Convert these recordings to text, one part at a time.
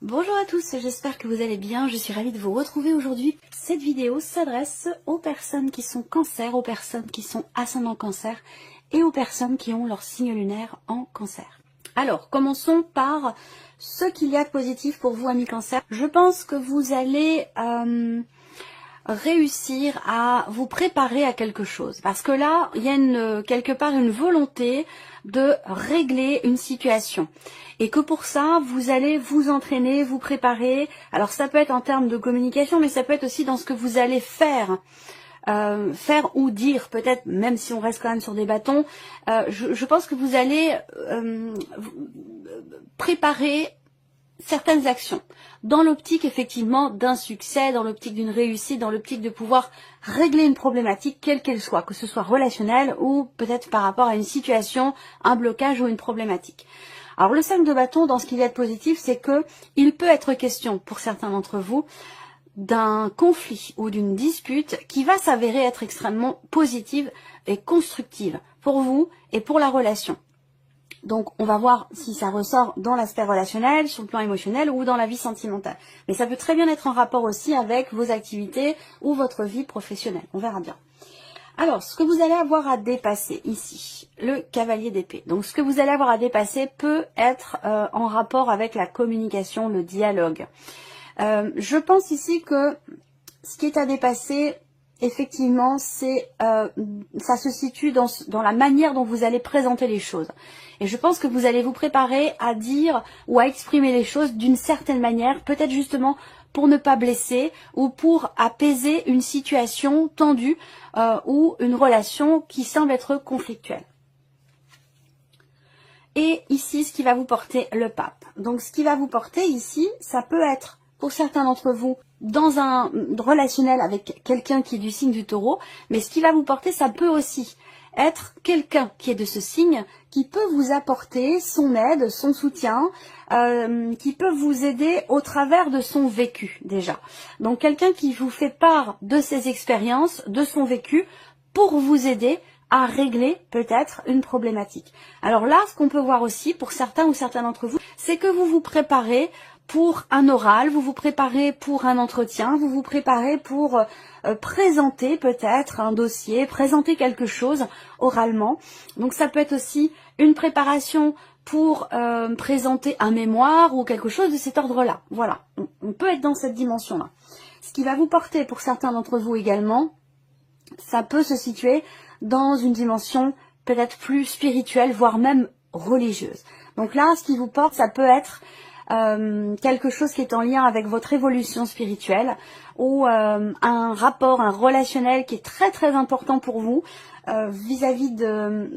Bonjour à tous, j'espère que vous allez bien, je suis ravie de vous retrouver aujourd'hui. Cette vidéo s'adresse aux personnes qui sont cancer, aux personnes qui sont ascendant cancer et aux personnes qui ont leur signe lunaire en cancer. Alors, commençons par ce qu'il y a de positif pour vous, amis cancer. Je pense que vous allez réussir à vous préparer à quelque chose. Parce que là, il y a quelque part une volonté de régler une situation. Et que pour ça, vous allez vous entraîner, vous préparer. Alors ça peut être en termes de communication, mais ça peut être aussi dans ce que vous allez faire. Faire ou dire, peut-être, même si on reste quand même sur des bâtons, je pense que vous allez préparer certaines actions, dans l'optique effectivement d'un succès, dans l'optique d'une réussite, dans l'optique de pouvoir régler une problématique, quelle qu'elle soit, que ce soit relationnelle ou peut-être par rapport à une situation, un blocage ou une problématique. Alors le 5 de bâton, dans ce qu'il y a de positif, c'est que il peut être question, pour certains d'entre vous, d'un conflit ou d'une dispute qui va s'avérer être extrêmement positive et constructive pour vous et pour la relation. Donc, on va voir si ça ressort dans l'aspect relationnel, sur le plan émotionnel ou dans la vie sentimentale. Mais ça peut très bien être en rapport aussi avec vos activités ou votre vie professionnelle. On verra bien. Alors, ce que vous allez avoir à dépasser ici, le cavalier d'épée. Donc, ce que vous allez avoir à dépasser peut être en rapport avec la communication, le dialogue. Je pense ici que ce qui est à dépasser, effectivement, ça se situe dans la manière dont vous allez présenter les choses. Et je pense que vous allez vous préparer à dire ou à exprimer les choses d'une certaine manière, peut-être justement pour ne pas blesser ou pour apaiser une situation tendue ou une relation qui semble être conflictuelle. Et ici, ce qui va vous porter le pape. Donc, ce qui va vous porter ici, ça peut être, pour certains d'entre vous, dans un relationnel avec quelqu'un qui est du signe du taureau, mais ce qui va vous porter, ça peut aussi être quelqu'un qui est de ce signe, qui peut vous apporter son aide, son soutien, qui peut vous aider au travers de son vécu déjà. Donc quelqu'un qui vous fait part de ses expériences, de son vécu, pour vous aider à régler peut-être une problématique. Alors là, ce qu'on peut voir aussi pour certains ou certains d'entre vous, c'est que vous vous préparez pour un oral, vous vous préparez pour un entretien, vous vous préparez pour présenter peut-être un dossier, présenter quelque chose oralement. Donc ça peut être aussi une préparation pour présenter un mémoire ou quelque chose de cet ordre-là. Voilà, on peut être dans cette dimension-là. Ce qui va vous porter pour certains d'entre vous également, ça peut se situer dans une dimension peut-être plus spirituelle, voire même religieuse. Donc là, ce qui vous porte, ça peut être quelque chose qui est en lien avec votre évolution spirituelle ou un rapport, un relationnel qui est très très important pour vous vis-à-vis de...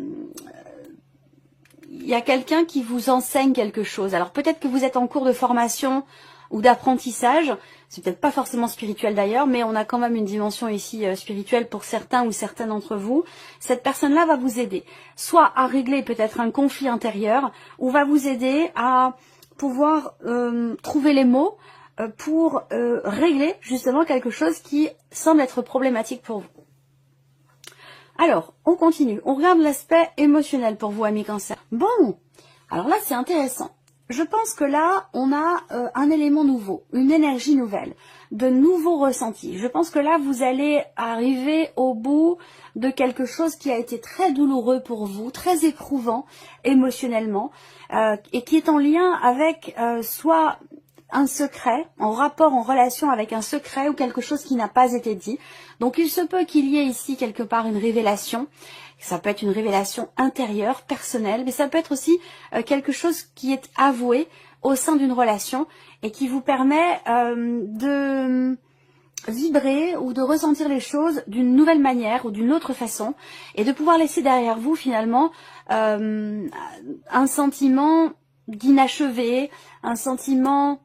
Il y a quelqu'un qui vous enseigne quelque chose. Alors peut-être que vous êtes en cours de formation ou d'apprentissage, c'est peut-être pas forcément spirituel d'ailleurs, mais on a quand même une dimension ici spirituelle pour certains ou certaines d'entre vous. Cette personne-là va vous aider, soit à régler peut-être un conflit intérieur, ou va vous aider à pouvoir trouver les mots pour régler justement quelque chose qui semble être problématique pour vous. Alors, on continue. On regarde l'aspect émotionnel pour vous, amis cancer. Bon, alors là, c'est intéressant. Je pense que là, on a un élément nouveau, une énergie nouvelle, de nouveaux ressentis. Je pense que là, vous allez arriver au bout de quelque chose qui a été très douloureux pour vous, très éprouvant émotionnellement, et qui est en lien avec soit un secret, en rapport, en relation avec un secret ou quelque chose qui n'a pas été dit. Donc il se peut qu'il y ait ici quelque part une révélation. Ça peut être une révélation intérieure, personnelle, mais ça peut être aussi quelque chose qui est avoué au sein d'une relation et qui vous permet de vibrer ou de ressentir les choses d'une nouvelle manière ou d'une autre façon et de pouvoir laisser derrière vous finalement un sentiment d'inachevé, un sentiment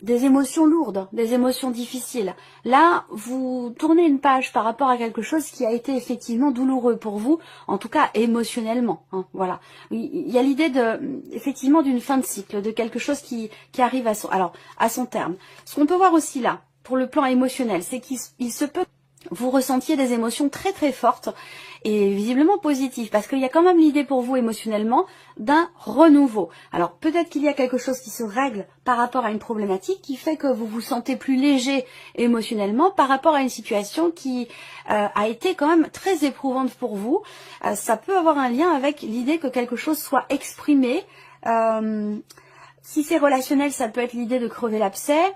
des émotions lourdes, des émotions difficiles. Là, vous tournez une page par rapport à quelque chose qui a été effectivement douloureux pour vous, en tout cas émotionnellement. Hein, voilà. Il y a l'idée effectivement d'une fin de cycle, de quelque chose qui arrive à son terme. Ce qu'on peut voir aussi là, pour le plan émotionnel, c'est qu'il se peut vous ressentiez des émotions très très fortes et visiblement positives, parce qu'il y a quand même l'idée pour vous émotionnellement d'un renouveau. Alors peut-être qu'il y a quelque chose qui se règle par rapport à une problématique qui fait que vous vous sentez plus léger émotionnellement par rapport à une situation qui a été quand même très éprouvante pour vous. Ça peut avoir un lien avec l'idée que quelque chose soit exprimé. Si c'est relationnel, ça peut être l'idée de crever l'abcès,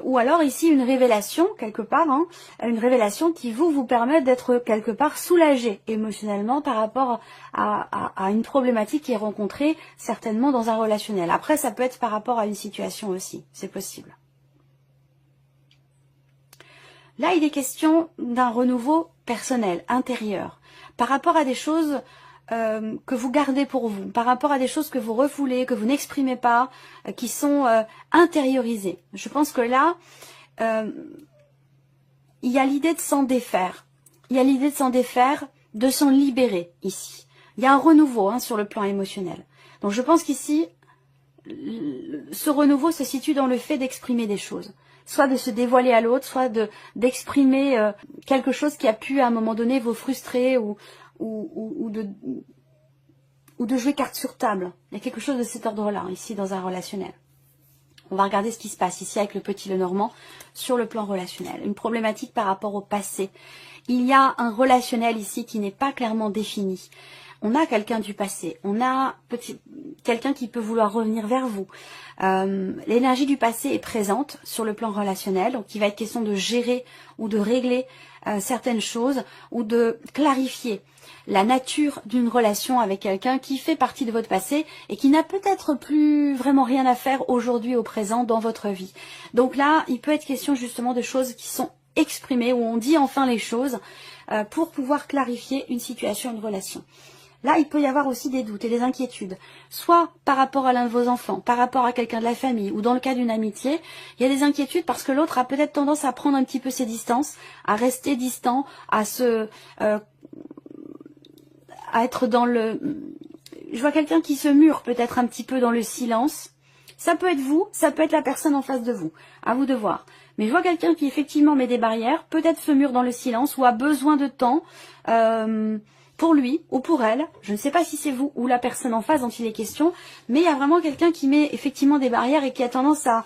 ou alors ici une révélation quelque part, hein, une révélation qui vous permet d'être quelque part soulagé émotionnellement par rapport à une problématique qui est rencontrée certainement dans un relationnel. Après, ça peut être par rapport à une situation aussi, c'est possible. Là, il est question d'un renouveau personnel, intérieur, par rapport à des choses que vous gardez pour vous, par rapport à des choses que vous refoulez, que vous n'exprimez pas, qui sont intériorisées. Je pense que là, il y a l'idée de s'en défaire. Il y a l'idée de s'en défaire, de s'en libérer ici. Il y a un renouveau hein, sur le plan émotionnel. Donc je pense qu'ici, ce renouveau se situe dans le fait d'exprimer des choses. Soit de se dévoiler à l'autre, soit d'exprimer quelque chose qui a pu à un moment donné vous frustrer ou de jouer carte sur table. Il y a quelque chose de cet ordre-là, ici, dans un relationnel. On va regarder ce qui se passe ici avec le petit Lenormand sur le plan relationnel. Une problématique par rapport au passé. Il y a un relationnel ici qui n'est pas clairement défini. On a quelqu'un du passé, on a quelqu'un qui peut vouloir revenir vers vous. L'énergie du passé est présente sur le plan relationnel, donc il va être question de gérer ou de régler certaines choses ou de clarifier la nature d'une relation avec quelqu'un qui fait partie de votre passé et qui n'a peut-être plus vraiment rien à faire aujourd'hui au présent dans votre vie. Donc là, il peut être question justement de choses qui sont exprimées, où on dit enfin les choses pour pouvoir clarifier une situation, une relation. Là, il peut y avoir aussi des doutes et des inquiétudes, soit par rapport à l'un de vos enfants, par rapport à quelqu'un de la famille, ou dans le cas d'une amitié, il y a des inquiétudes parce que l'autre a peut-être tendance à prendre un petit peu ses distances, à rester distant, à être dans le... Je vois quelqu'un qui se mure peut-être un petit peu dans le silence. Ça peut être vous, ça peut être la personne en face de vous, à vous de voir. Mais je vois quelqu'un qui effectivement met des barrières, peut-être se mure dans le silence ou a besoin de temps pour lui ou pour elle. Je ne sais pas si c'est vous ou la personne en face dont il est question, mais il y a vraiment quelqu'un qui met effectivement des barrières et qui a tendance à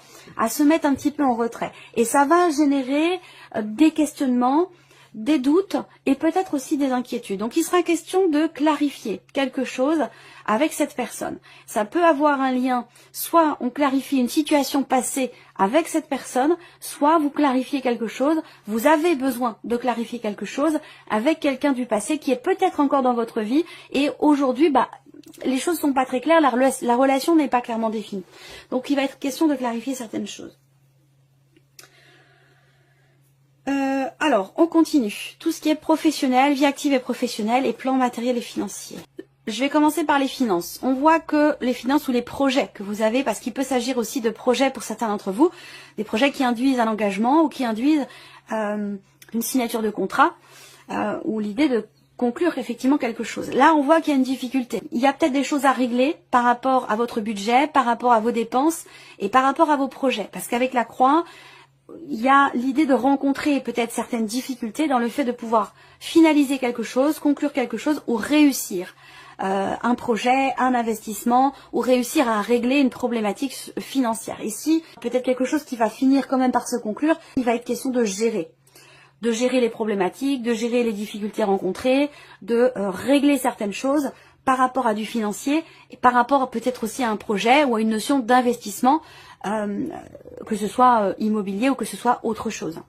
se mettre un petit peu en retrait. Et ça va générer des questionnements, des doutes et peut-être aussi des inquiétudes. Donc il sera question de clarifier quelque chose avec cette personne. Ça peut avoir un lien, soit on clarifie une situation passée avec cette personne, soit vous clarifiez quelque chose, vous avez besoin de clarifier quelque chose avec quelqu'un du passé qui est peut-être encore dans votre vie et aujourd'hui, les choses sont pas très claires, la relation n'est pas clairement définie. Donc il va être question de clarifier certaines choses. Alors, on continue. Tout ce qui est professionnel, vie active et professionnelle et plan matériel et financier. Je vais commencer par les finances. On voit que les finances ou les projets que vous avez, parce qu'il peut s'agir aussi de projets pour certains d'entre vous, des projets qui induisent un engagement ou qui induisent une signature de contrat ou l'idée de conclure effectivement quelque chose. Là, on voit qu'il y a une difficulté. Il y a peut-être des choses à régler par rapport à votre budget, par rapport à vos dépenses et par rapport à vos projets. Parce qu'avec la croix, il y a l'idée de rencontrer peut-être certaines difficultés dans le fait de pouvoir finaliser quelque chose, conclure quelque chose ou réussir un projet, un investissement ou réussir à régler une problématique financière. Ici, peut-être quelque chose qui va finir quand même par se conclure, il va être question de gérer les problématiques, de gérer les difficultés rencontrées, de régler certaines choses par rapport à du financier et par rapport peut-être aussi à un projet ou à une notion d'investissement, que ce soit immobilier ou que ce soit autre chose.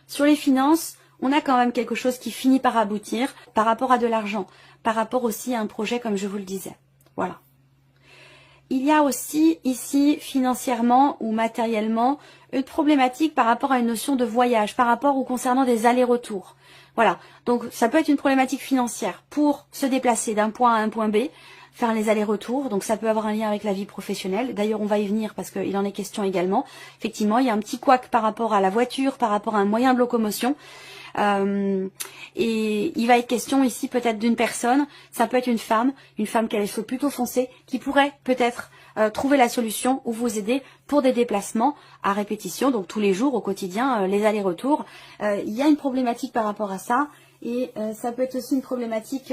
Sur les finances, on a quand même quelque chose qui finit par aboutir par rapport à de l'argent, par rapport aussi à un projet comme je vous le disais. Voilà. Il y a aussi ici, financièrement ou matériellement, une problématique par rapport à une notion de voyage, par rapport ou concernant des allers-retours. Voilà, donc ça peut être une problématique financière pour se déplacer d'un point à un point B, faire les allers-retours, donc ça peut avoir un lien avec la vie professionnelle. D'ailleurs, on va y venir parce qu'il en est question également. Effectivement, il y a un petit couac par rapport à la voiture, par rapport à un moyen de locomotion. Et il va être question ici peut-être d'une personne, ça peut être une femme qui a les cheveux plutôt foncés, qui pourrait peut-être trouver la solution ou vous aider pour des déplacements à répétition, donc tous les jours au quotidien, les allers-retours. Il y a une problématique par rapport à ça et ça peut être aussi une problématique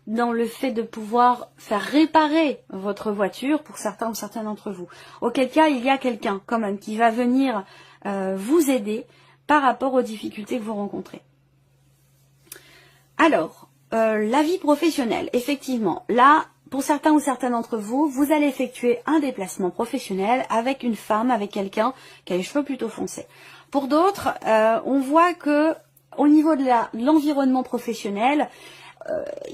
dans le fait de pouvoir faire réparer votre voiture pour certains ou certaines d'entre vous. Auquel cas, il y a quelqu'un quand même qui va venir vous aider par rapport aux difficultés que vous rencontrez. Alors, la vie professionnelle, effectivement, là, pour certains ou certaines d'entre vous, vous allez effectuer un déplacement professionnel avec une femme, avec quelqu'un qui a les cheveux plutôt foncés. Pour d'autres, on voit que au niveau de l'environnement professionnel,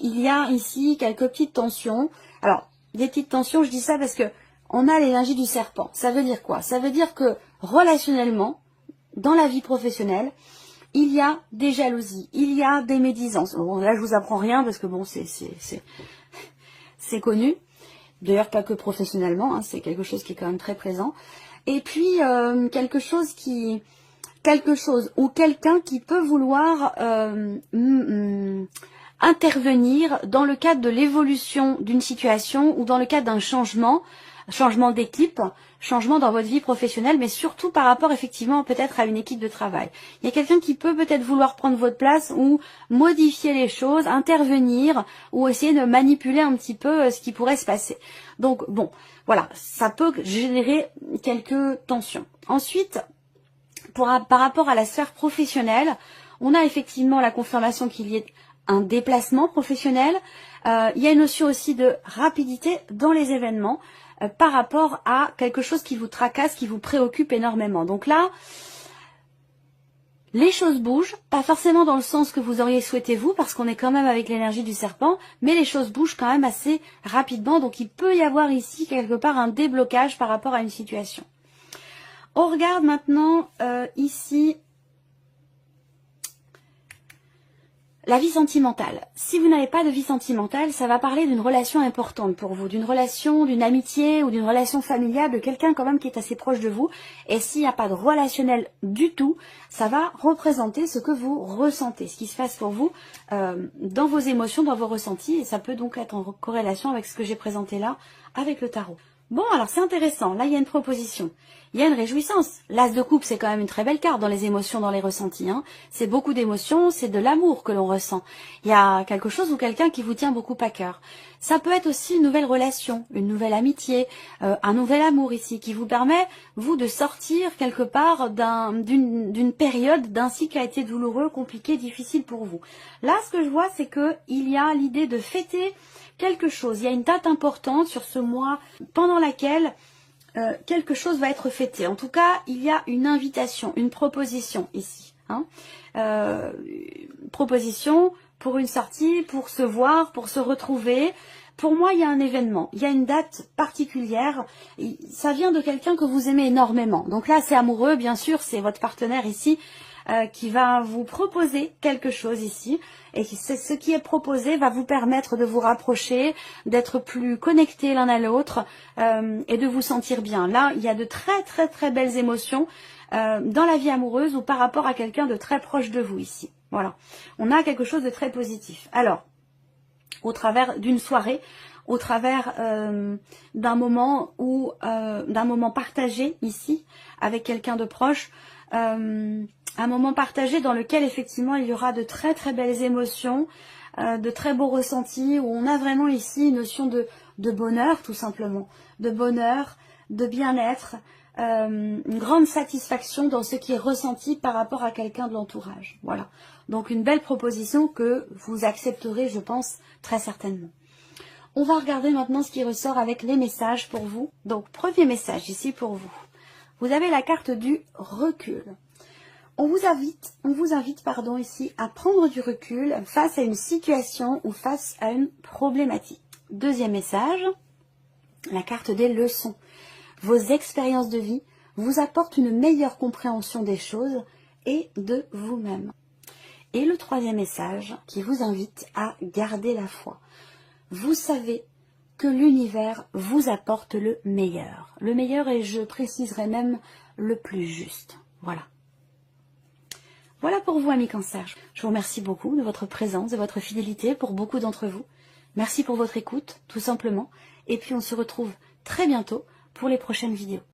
il y a ici quelques petites tensions. Alors, des petites tensions, je dis ça parce que on a l'énergie du serpent. Ça veut dire quoi? Ça veut dire que relationnellement, dans la vie professionnelle, il y a des jalousies, il y a des médisances. Bon, là, je vous apprends rien parce que bon, c'est connu. D'ailleurs, pas que professionnellement, hein, c'est quelque chose qui est quand même très présent. Et puis, quelque chose ou quelqu'un qui peut vouloir intervenir dans le cadre de l'évolution d'une situation ou dans le cadre d'un changement d'équipe, changement dans votre vie professionnelle, mais surtout par rapport effectivement peut-être à une équipe de travail. Il y a quelqu'un qui peut peut-être vouloir prendre votre place ou modifier les choses, intervenir ou essayer de manipuler un petit peu ce qui pourrait se passer. Donc bon, voilà, ça peut générer quelques tensions. Ensuite, par rapport à la sphère professionnelle, on a effectivement la confirmation qu'il y ait un déplacement professionnel. Il y a une notion aussi de rapidité dans les événements par rapport à quelque chose qui vous tracasse, qui vous préoccupe énormément. Donc là, les choses bougent, pas forcément dans le sens que vous auriez souhaité vous, parce qu'on est quand même avec l'énergie du serpent, mais les choses bougent quand même assez rapidement. Donc il peut y avoir ici quelque part un déblocage par rapport à une situation. On regarde maintenant ici la vie sentimentale. Si vous n'avez pas de vie sentimentale, ça va parler d'une relation importante pour vous, d'une relation, d'une amitié ou d'une relation familiale, de quelqu'un quand même qui est assez proche de vous. Et s'il n'y a pas de relationnel du tout, ça va représenter ce que vous ressentez, ce qui se passe pour vous dans vos émotions, dans vos ressentis. Et ça peut donc être en corrélation avec ce que j'ai présenté là avec le tarot. Bon, alors c'est intéressant. Là, il y a une proposition. Il y a une réjouissance. L'as de coupe, c'est quand même une très belle carte dans les émotions, dans les ressentis. Hein. C'est beaucoup d'émotions, c'est de l'amour que l'on ressent. Il y a quelque chose ou quelqu'un qui vous tient beaucoup à cœur. Ça peut être aussi une nouvelle relation, une nouvelle amitié, un nouvel amour ici, qui vous permet, vous, de sortir quelque part d'une période, d'un cycle qui a été douloureux, compliqué, difficile pour vous. Là, ce que je vois, c'est que il y a l'idée de fêter quelque chose. Il y a une date importante sur ce mois pendant laquelle quelque chose va être fêté. En tout cas, il y a une invitation, une proposition ici. Hein. Proposition pour une sortie, pour se voir, pour se retrouver. Pour moi, il y a un événement, il y a une date particulière. Ça vient de quelqu'un que vous aimez énormément. Donc là, c'est amoureux, bien sûr, c'est votre partenaire ici qui va vous proposer quelque chose ici. Et ce qui est proposé va vous permettre de vous rapprocher, d'être plus connectés l'un à l'autre et de vous sentir bien. Là, il y a de très très très belles émotions dans la vie amoureuse ou par rapport à quelqu'un de très proche de vous ici. Voilà, on a quelque chose de très positif. Alors, au travers d'une soirée, au travers d'un moment partagé ici avec quelqu'un de proche, un moment partagé dans lequel effectivement il y aura de très très belles émotions, de très beaux ressentis, où on a vraiment ici une notion de bonheur tout simplement, de bonheur, de bien-être, une grande satisfaction dans ce qui est ressenti par rapport à quelqu'un de l'entourage. Voilà, donc une belle proposition que vous accepterez, je pense, très certainement. On va regarder maintenant ce qui ressort avec les messages pour vous. Donc premier message ici pour vous. Vous avez la carte du recul. On vous invite ici à prendre du recul face à une situation ou face à une problématique. Deuxième message, la carte des leçons. Vos expériences de vie vous apportent une meilleure compréhension des choses et de vous-même. Et le troisième message qui vous invite à garder la foi. Vous savez que l'univers vous apporte le meilleur. Le meilleur et je préciserai même le plus juste. Voilà. Voilà pour vous, amis Cancer. Je vous remercie beaucoup de votre présence, de votre fidélité pour beaucoup d'entre vous. Merci pour votre écoute, tout simplement. Et puis on se retrouve très bientôt pour les prochaines vidéos.